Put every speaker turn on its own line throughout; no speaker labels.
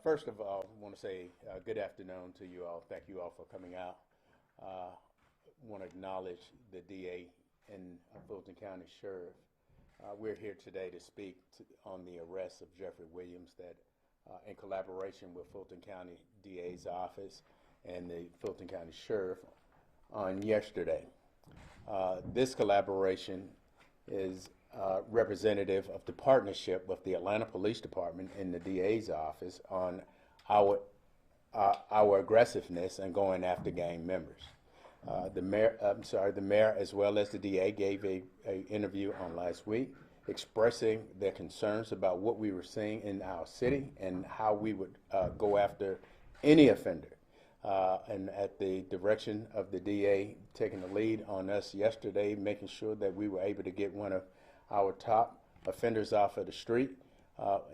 First of all, I want to say good afternoon to you all. Thank you all for coming out. Want to acknowledge the DA and Fulton County Sheriff. We're here today to speak on the arrest of Jeffrey Williams that in collaboration with Fulton County DA's office and the Fulton County Sheriff on yesterday. This collaboration is representative of the partnership with the Atlanta Police Department and the DA's office on our aggressiveness and going after gang members. The mayor as well as the DA gave a interview on last week expressing their concerns about what we were seeing in our city and how we would go after any offender. And at the direction of the DA taking the lead on us yesterday, making sure that we were able to get one of our top offenders off of the street.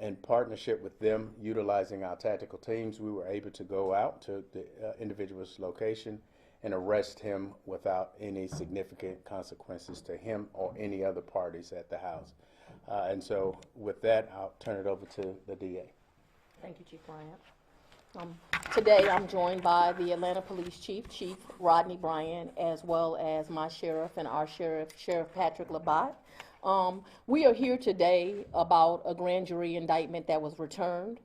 In partnership with them, utilizing our tactical teams, we were able to go out to the individual's location and arrest him without any significant consequences to him or any other parties at the house. And so with that, I'll turn it over to the DA.
Thank you, Chief Bryant. Today I'm joined by the Atlanta Police Chief, Chief Rodney Bryant, as well as my sheriff and our sheriff, Sheriff Patrick Labatt. We are here today about a grand jury indictment that was returned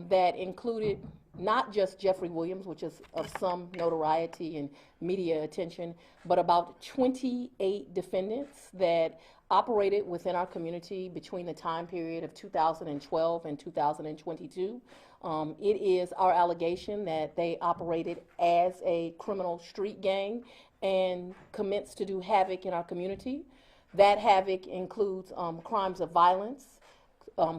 that included not just Jeffrey Williams, which is of some notoriety and media attention, but about 28 defendants that operated within our community between the time period of 2012 and 2022. It is our allegation that they operated as a criminal street gang and commenced to do havoc in our community. That havoc includes crimes of violence,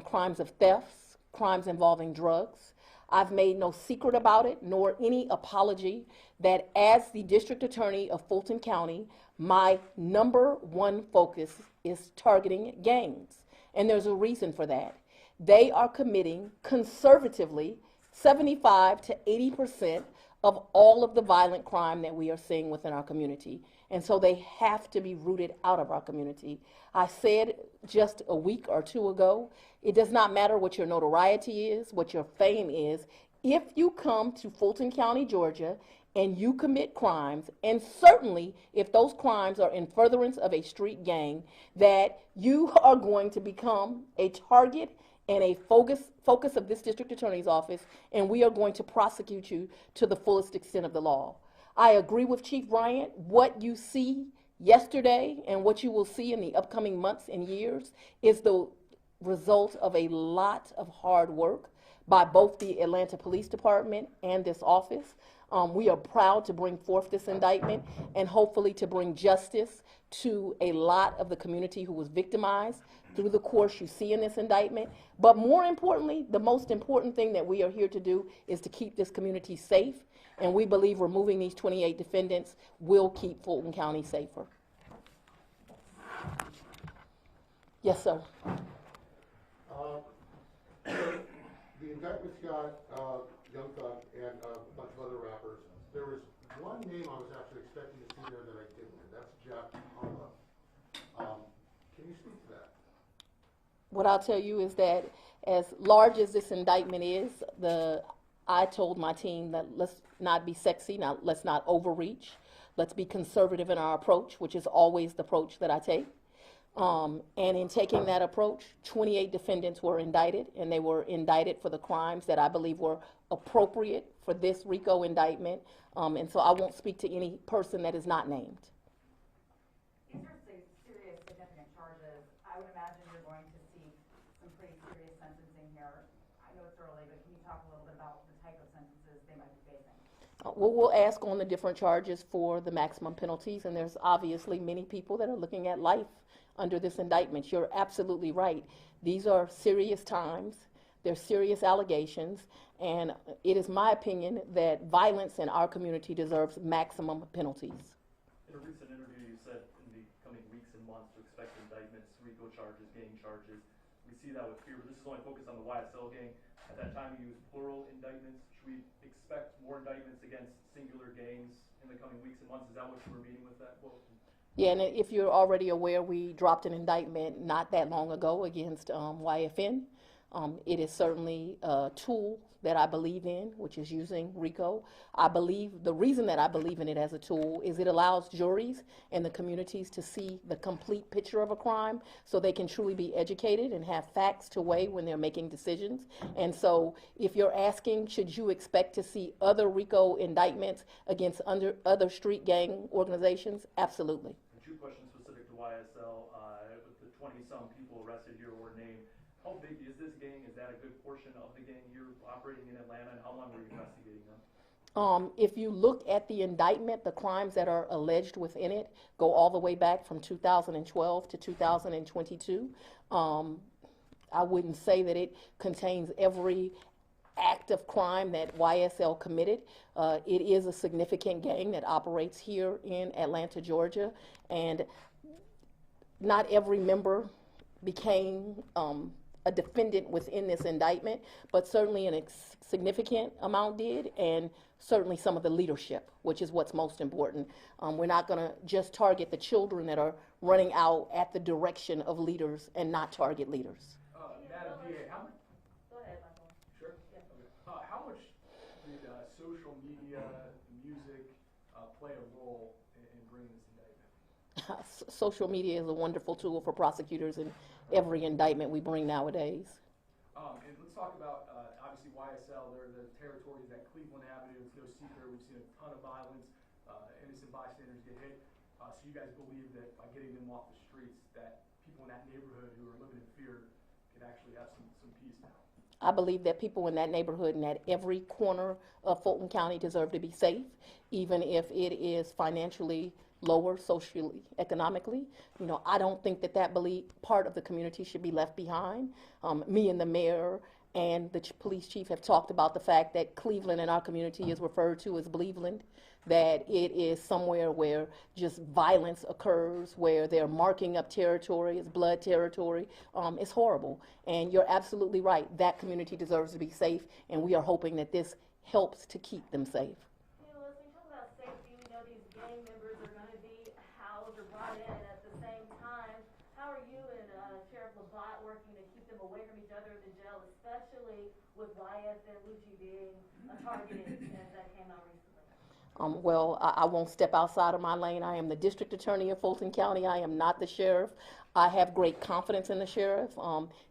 crimes of thefts, crimes involving drugs. I've made no secret about it, nor any apology, that as the District Attorney of Fulton County, my #1 focus is targeting gangs. And there's a reason for that. They are committing conservatively 75 to 80% of all of the violent crime that we are seeing within our community. And so they have to be rooted out of our community. I said just a week or two ago, it does not matter what your notoriety is, what your fame is. If you come to Fulton County, Georgia, and you commit crimes, and certainly if those crimes are in furtherance of a street gang, that you are going to become a target and a focus of this district attorney's office, and we are going to prosecute you to the fullest extent of the law. I agree with Chief Bryant. What you see yesterday and what you will see in the upcoming months and years is the result of a lot of hard work by both the Atlanta Police Department and this office. We are proud to bring forth this indictment and hopefully to bring justice to a lot of the community who was victimized through the course you see in this indictment. But more importantly, the most important thing that we are here to do is to keep this community safe, and we believe removing these 28 defendants will keep Fulton County safer. Yes, sir.
The indictment's got Young Thug and a bunch of other rappers. There was one name I was actually expecting to see there that I didn't, and that's Jack Harlow. Can you speak to that?
What I'll tell you is that as large as this indictment is, I told my team that let's not be sexy, let's not overreach, let's be conservative in our approach, which is always the approach that I take. And in taking that approach, 28 defendants were indicted, and they were indicted for the crimes that I believe were appropriate for this RICO indictment. And so I won't speak to any person that is not named.
These are serious, significant charges. I would imagine you're going to see some pretty serious sentencing here. I know it's early, but can you talk a little bit about the type of sentences they might be facing?
Well, we'll ask on the different charges for the maximum penalties, and there's obviously many people that are looking at life under this indictment. You're absolutely right. These are serious times. They're serious allegations, and it is my opinion that violence in our community deserves maximum penalties.
In a recent interview, you said in the coming weeks and months to expect indictments, RICO charges, gang charges. We see that with fear, but this is only focused on the YSL gang. At that time, you used plural indictments. Should we expect more indictments against singular gangs in the coming weeks and months? Is that what you were meaning with that quote?
Yeah, and if you're already aware, we dropped an indictment not that long ago against YFN. It is certainly a tool that I believe in, which is using RICO. I believe, the reason that I believe in it as a tool is it allows juries and the communities to see the complete picture of a crime so they can truly be educated and have facts to weigh when they're making decisions. And so if you're asking, should you expect to see other RICO indictments against other street gang organizations? Absolutely.
And two questions specific to YSL. With the 20-some people arrested here or named, how big is this gang? Is that a good portion of the gang you're operating in Atlanta, and how long were you investigating them?
If you look at the indictment, the crimes that are alleged within it go all the way back from 2012 to 2022. I wouldn't say that it contains every act of crime that YSL committed. It is a significant gang that operates here in Atlanta, Georgia, and not every member became a defendant within this indictment, but certainly a significant amount did, and certainly some of the leadership, which is what's most important. We're not going to just target the children that are running out at the direction of leaders and not target leaders.
Madam DA, how much?
Go ahead, Michael.
Sure. How much did social media, music play a role in bringing this indictment?
Social media is a wonderful tool for prosecutors in every indictment we bring nowadays.
And let's talk about, obviously, YSL. There are the territories at Cleveland Avenue. It's no secret. We've seen a ton of violence. Innocent bystanders get hit. So you guys believe that by getting them off the streets, that people in that neighborhood who are living in fear can actually have some peace now?
I believe that people in that neighborhood and at every corner of Fulton County deserve to be safe, even if it is financially lower, socially, economically. You know, I don't think that part of the community should be left behind. Me and the mayor and the police chief have talked about the fact that Cleveland in our community is referred to as Bleveland, that it is somewhere where just violence occurs, where they're marking up territory, it's blood territory. It's horrible. And you're absolutely right, that community deserves to be safe, and we are hoping that this helps to keep them safe.
Let's talk about safety. We know these gang members are going to be housed or brought in at the same time. How are you and Sheriff Labatt working to keep them away from each other in the jail, especially with YS and Lucci being targeted as that came out recently?
Well, I won't step outside of my lane. I am the district attorney of Fulton County. I am not the sheriff. I have great confidence in the sheriff.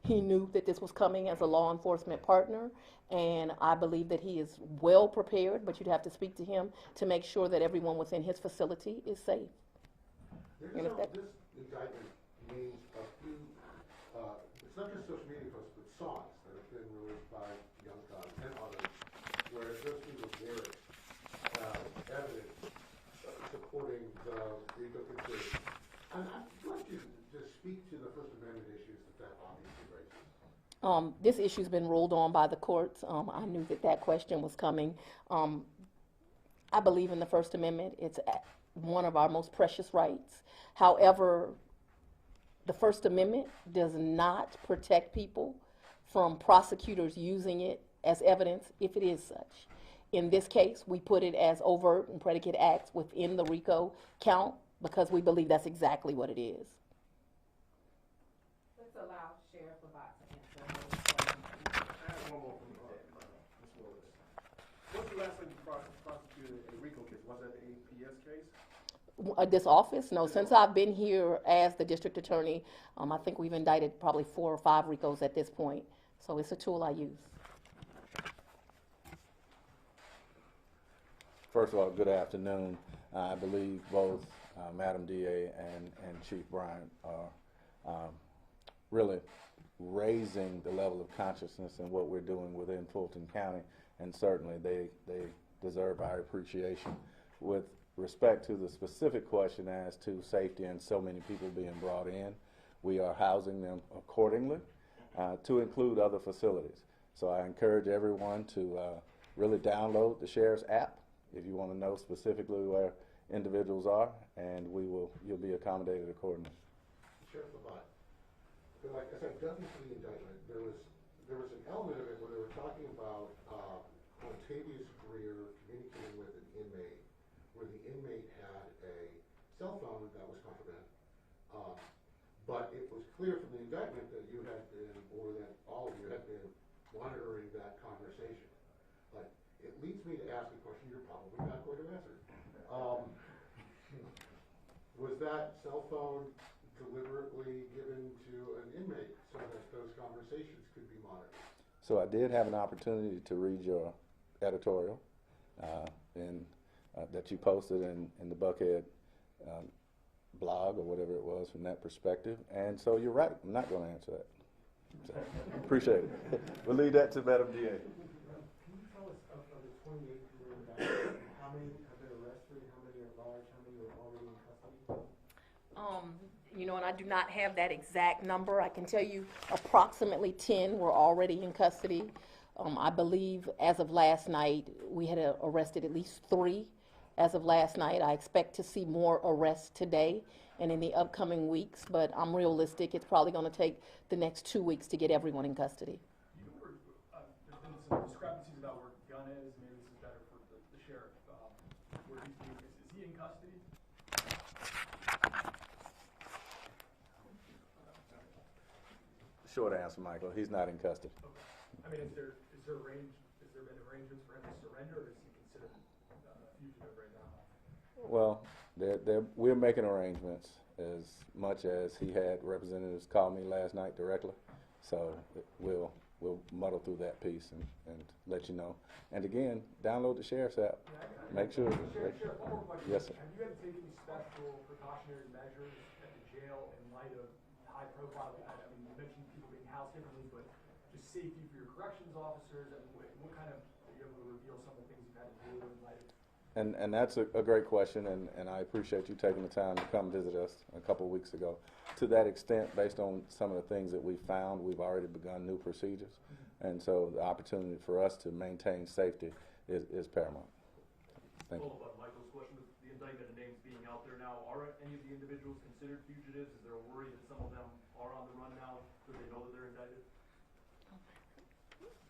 He knew that this was coming as a law enforcement partner, and I believe that he is well prepared, but you'd have to speak to him to make sure that everyone within his facility is safe.
This indictment names a few, it's not just social media posts, but songs that have been released by Unkasa and others, where those people's lyrics evidence supporting the RICO conspiracy. And I'd like you to speak to the First Amendment issues that obviously raises.
This issue's been ruled on by the courts. I knew that question was coming. I believe in the First Amendment. It's one of our most precious rights. However, the First Amendment does not protect people from prosecutors using it as evidence if it is such. In this case, we put it as overt and predicate acts within the RICO count because we believe that's exactly what it is.
Let's allow Sheriff Labatt to answer.
I have one more from Ms. Willis. What's the last time you prosecuted a RICO case? Was that an APS case?
This office? No, since I've been here as the district attorney, I think we've indicted probably 4 or 5 RICOs at this point. So it's a tool I use.
First of all, good afternoon. I believe both Madam DA and Chief Bryant are really raising the level of consciousness in what we're doing within Fulton County, and certainly they deserve our appreciation. With respect to the specific question as to safety and so many people being brought in, we are housing them accordingly to include other facilities. So I encourage everyone to really download the Sheriff's app if you want to know specifically where individuals are, and you'll be accommodated accordingly.
Sheriff Labatt, like as I dug into the indictment, there was an element of it where they were talking about Montavious Greer communicating with an inmate, where the inmate had a cell phone that was contraband, But it was clear from the indictment that you had been, or that all of you had been, monitoring that conversation. But it leads me to ask a question you're probably not going to answer. Was that cell phone deliberately given to an inmate so that those conversations could be monitored?
So I did have an opportunity to read your editorial that you posted in the Buckhead blog or whatever it was from that perspective. And so you're right, I'm not going to answer that. So, appreciate it. We'll leave that to Madam DA.
Can you tell us of the 28 who were indicted, how many have been arrested, how many are large, how many are already in custody?
You know, and I do not have that exact number. I can tell you approximately 10 were already in custody. I believe as of last night, we had arrested at least 3 as of last night. I expect to see more arrests today and in the upcoming weeks, but I'm realistic. It's probably going to take the next 2 weeks to get everyone in custody.
There's been some discrepancies about where Gun is. Maybe this is better for the sheriff. Where he's being, is he in custody?
Short answer, Michael, he's not in custody.
Okay. I mean, has there been arrangements for him to surrender, or is he considered a fugitive right now?
Well, we're making arrangements as much as he had representatives call me last night directly. So we'll muddle through that piece and let you know. And again, download the Sheriff's app. Make sure.
Sheriff, one more question.
Yes, sir.
Have you had to take any special precautionary measures at the jail in light of high profile? I mean, you mentioned people being housed differently, but just safety for your corrections officers, and what kind of, are you able to reveal some of the things you've had to do in light of?
And that's a great question, and I appreciate you taking the time to come visit us a couple of weeks ago. To that extent, based on some of the things that we found, we've already begun new procedures. And so the opportunity for us to maintain safety is paramount. Thank you.
Follow up on Michael's question, with the indictment and names being out there now, are any of the individuals considered fugitives? Is there a worry that some of them are on the run now because they know that they're indicted?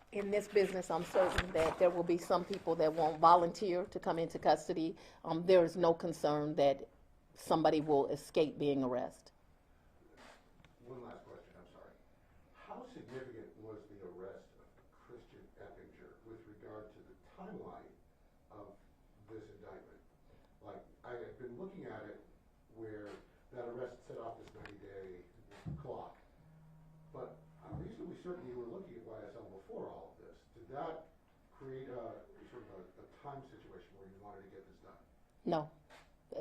In this business, I'm certain that there will be some people that won't volunteer to come into custody. There is no concern that somebody will escape being arrested.
One last question, I'm sorry. How significant was the arrest of Christian Eppinger with regard to the timeline of this indictment? Like, I had been looking at it where that arrest set off this 90-day clock, but I'm reasonably certain you were looking at YSL before all of this. Did that create a sort of a time situation where you wanted to get this done?
No,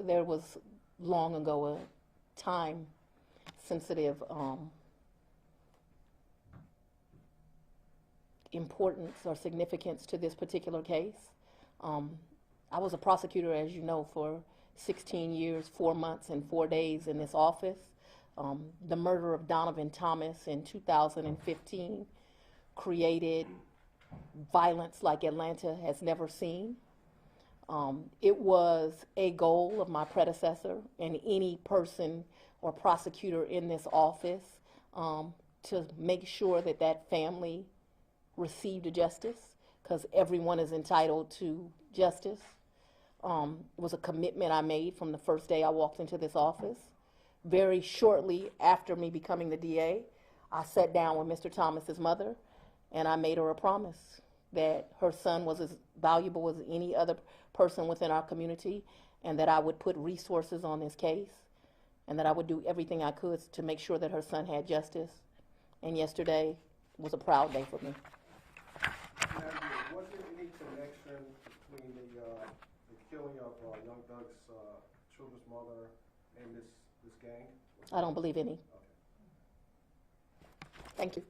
there was long ago a time-sensitive importance or significance to this particular case. I was a prosecutor, as you know, for 16 years, 4 months, and 4 days in this office. The murder of Donovan Thomas in 2015 created violence like Atlanta has never seen. It was a goal of my predecessor and any person or prosecutor in this office to make sure that that family received justice, because everyone is entitled to justice. It was a commitment I made from the first day I walked into this office. Very shortly after me becoming the DA, I sat down with Mr. Thomas's mother and I made her a promise that her son was as valuable as any other person within our community, and that I would put resources on this case, and that I would do everything I could to make sure that her son had justice. And yesterday was a proud day for me.
Was there any connection between the killing of Young Thug's children's mother and this gang?
I don't believe any.
Okay.
Thank you.